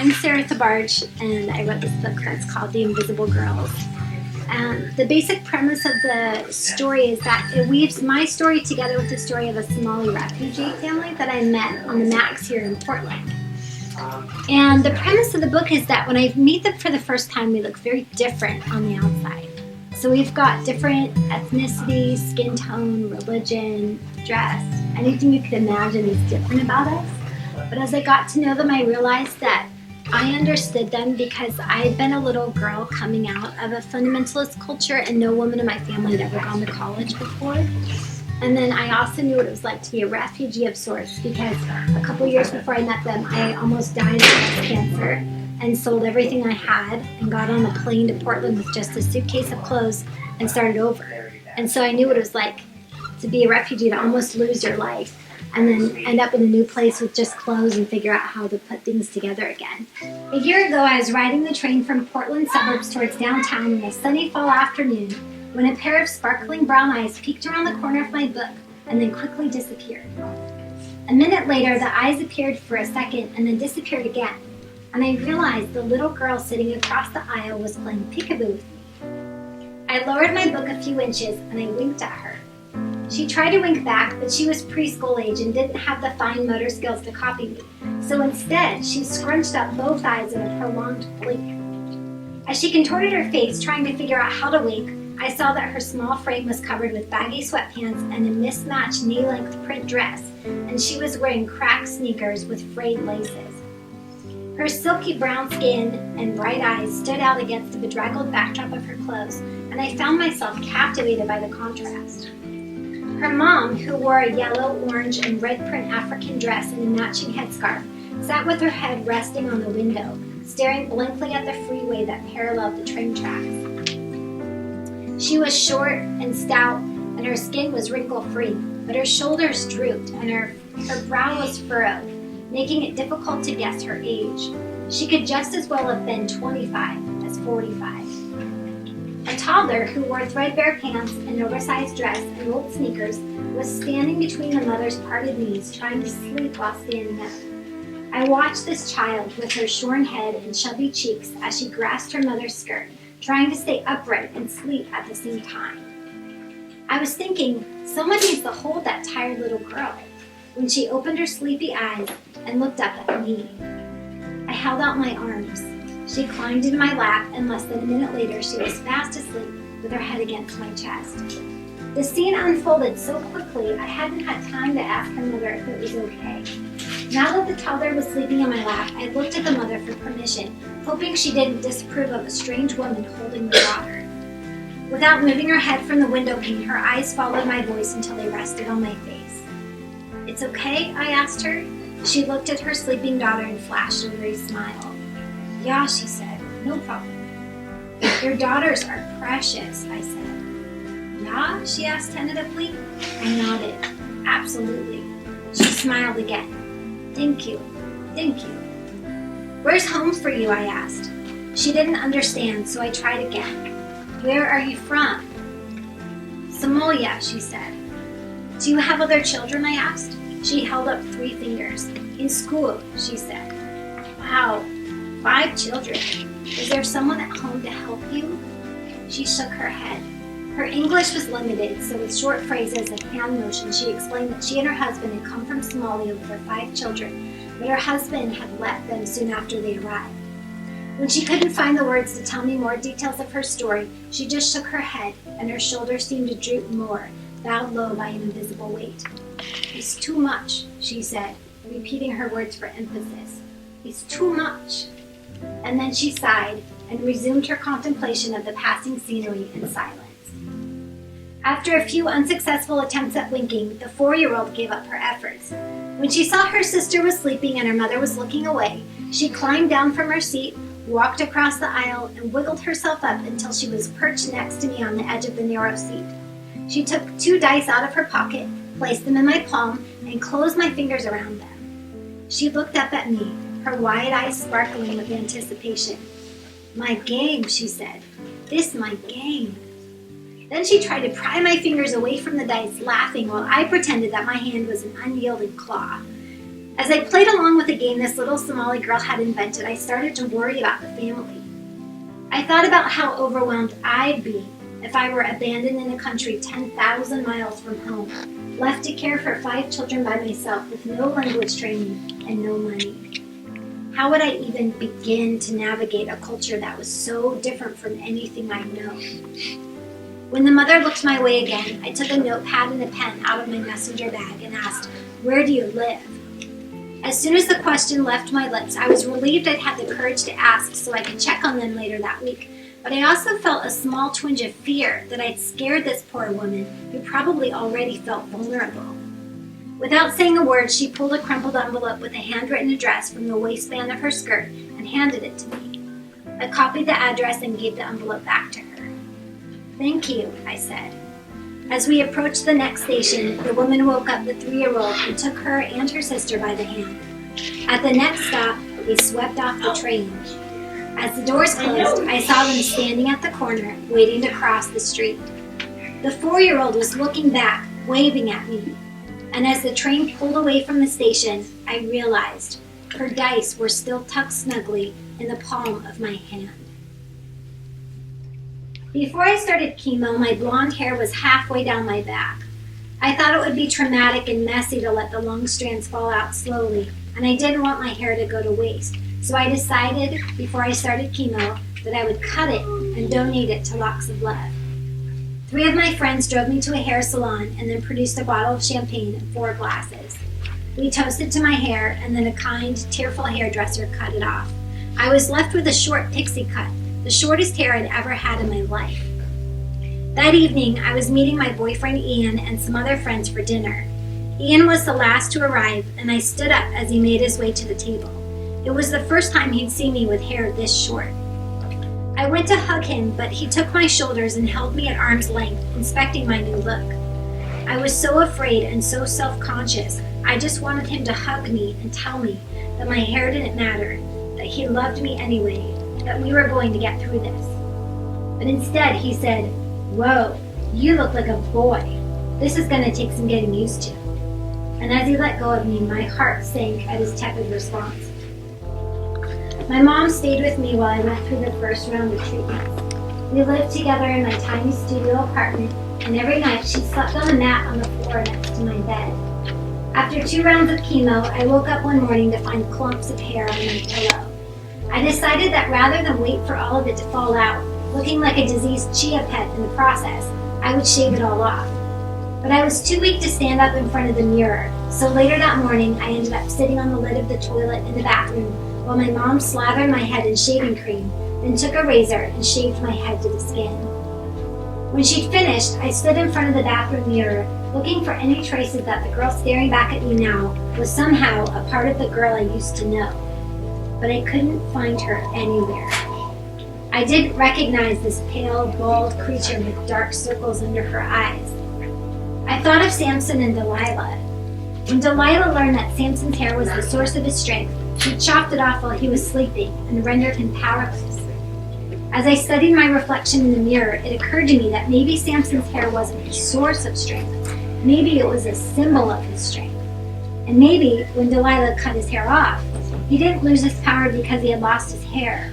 I'm Sarah Thebarge, and I wrote this book that's called The Invisible Girls. The basic premise of the story is that it weaves my story together with the story of a Somali refugee family that I met on the Max here in Portland. And the premise of the book is that when I meet them for the first time, we look very different on the outside. So we've got different ethnicity, skin tone, religion, dress, anything you could imagine is different about us. But as I got to know them, I realized that I understood them because I had been a little girl coming out of a fundamentalist culture, and no woman in my family had ever gone to college before. And then I also knew what it was like to be a refugee of sorts, because a couple years before I met them, I almost died of breast cancer and sold everything I had and got on a plane to Portland with just a suitcase of clothes and started over. And so I knew what it was like to be a refugee, to almost lose your life and then end up in a new place with just clothes and figure out how to put things together again. A year ago, I was riding the train from Portland suburbs towards downtown in a sunny fall afternoon when a pair of sparkling brown eyes peeked around the corner of my book and then quickly disappeared. A minute later, the eyes appeared for a second and then disappeared again, and I realized the little girl sitting across the aisle was playing peekaboo with me. I lowered my book a few inches and I winked at her. She tried to wink back, but she was preschool age and didn't have the fine motor skills to copy me. So instead, she scrunched up both eyes in a prolonged blink. As she contorted her face, trying to figure out how to wink, I saw that her small frame was covered with baggy sweatpants and a mismatched knee-length print dress, and she was wearing cracked sneakers with frayed laces. Her silky brown skin and bright eyes stood out against the bedraggled backdrop of her clothes, and I found myself captivated by the contrast. Her mom, who wore a yellow, orange, and red print African dress and a matching headscarf, sat with her head resting on the window, staring blankly at the freeway that paralleled the train tracks. She was short and stout, and her skin was wrinkle-free, but her shoulders drooped and her brow was furrowed, making it difficult to guess her age. She could just as well have been 25 as 45. A toddler who wore threadbare pants, an oversized dress, and old sneakers was standing between the mother's parted knees, trying to sleep while standing up. I watched this child with her shorn head and chubby cheeks as she grasped her mother's skirt, trying to stay upright and sleep at the same time. I was thinking, someone needs to hold that tired little girl, when she opened her sleepy eyes and looked up at me. I held out my arms. She climbed into my lap, and less than a minute later, she was fast asleep with her head against my chest. The scene unfolded so quickly, I hadn't had time to ask her mother if it was okay. Now that the toddler was sleeping in my lap, I looked at the mother for permission, hoping she didn't disapprove of a strange woman holding the daughter. Without moving her head from the window pane, her eyes followed my voice until they rested on my face. "It's okay?" I asked her. She looked at her sleeping daughter and flashed a weary smile. "Yeah," she said, "no problem." "Your daughters are precious," I said. "Yeah?" she asked tentatively. I nodded. "Absolutely." She smiled again. Thank you. "Where's home for you?" I asked. She didn't understand, so I tried again. "Where are you from?" "Somalia," she said. "Do you have other children?" I asked. She held up 3 fingers. "In school," she said. "Wow, 5 children. Is there someone at home to help you?" She shook her head. Her English was limited, so with short phrases and hand motions, she explained that she and her husband had come from Somalia with their 5 children, but her husband had left them soon after they arrived. When she couldn't find the words to tell me more details of her story, she just shook her head, and her shoulders seemed to droop more, bowed low by an invisible weight. "It's too much," she said, repeating her words for emphasis. "It's too much." And then she sighed and resumed her contemplation of the passing scenery in silence. After a few unsuccessful attempts at winking, the 4-year-old gave up her efforts. When she saw her sister was sleeping and her mother was looking away, she climbed down from her seat, walked across the aisle, and wiggled herself up until she was perched next to me on the edge of the narrow seat. She took 2 dice out of her pocket, placed them in my palm, and closed my fingers around them. She looked up at me, her wide eyes sparkling with anticipation. "My game," she said. "This my game." Then she tried to pry my fingers away from the dice, laughing while I pretended that my hand was an unyielding claw. As I played along with a game this little Somali girl had invented, I started to worry about the family. I thought about how overwhelmed I'd be if I were abandoned in a country 10,000 miles from home, left to care for 5 children by myself with no language training and no money. How would I even begin to navigate a culture that was so different from anything I know? When the mother looked my way again, I took a notepad and a pen out of my messenger bag and asked, "Where do you live?" As soon as the question left my lips, I was relieved I'd had the courage to ask so I could check on them later that week. But I also felt a small twinge of fear that I'd scared this poor woman who probably already felt vulnerable. Without saying a word, she pulled a crumpled envelope with a handwritten address from the waistband of her skirt and handed it to me. I copied the address and gave the envelope back to her. "Thank you," I said. As we approached the next station, the woman woke up the 3-year-old and took her and her sister by the hand. At the next stop, we swept off the train. As the doors closed, I saw them standing at the corner, waiting to cross the street. The 4-year-old was looking back, waving at me. And as the train pulled away from the station, I realized her dice were still tucked snugly in the palm of my hand. Before I started chemo, my blonde hair was halfway down my back. I thought it would be traumatic and messy to let the long strands fall out slowly, and I didn't want my hair to go to waste. So I decided, before I started chemo, that I would cut it and donate it to Locks of Love. 3 of my friends drove me to a hair salon and then produced a bottle of champagne and 4 glasses. We toasted to my hair, and then a kind, tearful hairdresser cut it off. I was left with a short pixie cut, the shortest hair I'd ever had in my life. That evening, I was meeting my boyfriend Ian and some other friends for dinner. Ian was the last to arrive, and I stood up as he made his way to the table. It was the first time he'd seen me with hair this short. I went to hug him, but he took my shoulders and held me at arm's length, inspecting my new look. I was so afraid and so self-conscious, I just wanted him to hug me and tell me that my hair didn't matter, that he loved me anyway, that we were going to get through this. But instead, he said, "Whoa, you look like a boy. This is going to take some getting used to." And as he let go of me, my heart sank at his tepid response. My mom stayed with me while I went through the first round of treatments. We lived together in my tiny studio apartment, and every night she slept on a mat on the floor next to my bed. After 2 rounds of chemo, I woke up one morning to find clumps of hair on my pillow. I decided that rather than wait for all of it to fall out, looking like a diseased chia pet in the process, I would shave it all off. But I was too weak to stand up in front of the mirror, so later that morning I ended up sitting on the lid of the toilet in the bathroom while my mom slathered my head in shaving cream, then took a razor and shaved my head to the skin. When she'd finished, I stood in front of the bathroom mirror, looking for any traces that the girl staring back at me now was somehow a part of the girl I used to know. But I couldn't find her anywhere. I didn't recognize this pale, bald creature with dark circles under her eyes. I thought of Samson and Delilah. When Delilah learned that Samson's hair was the source of his strength, she chopped it off while he was sleeping and rendered him powerless. As I studied my reflection in the mirror, it occurred to me that maybe Samson's hair wasn't his source of strength. Maybe it was a symbol of his strength. And maybe when Delilah cut his hair off, he didn't lose his power because he had lost his hair.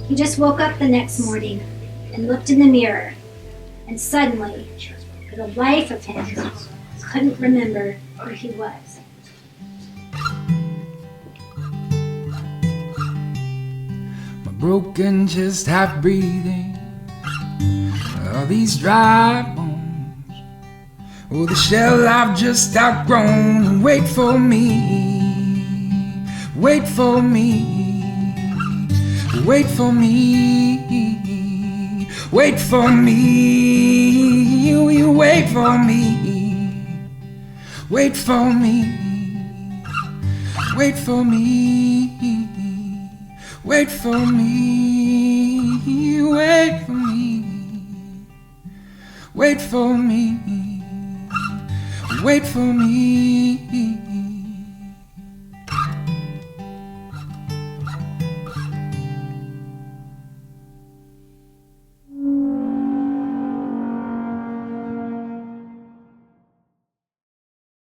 He just woke up the next morning and looked in the mirror, and suddenly, for the life of him, couldn't remember who he was. My broken chest, half breathing, all these dry bones, oh, the shell I've just outgrown. Wait for me, wait for me. Wait for me, wait for me, you wait for me, wait for me, wait for me, wait for me, wait for me, wait for me, wait for me.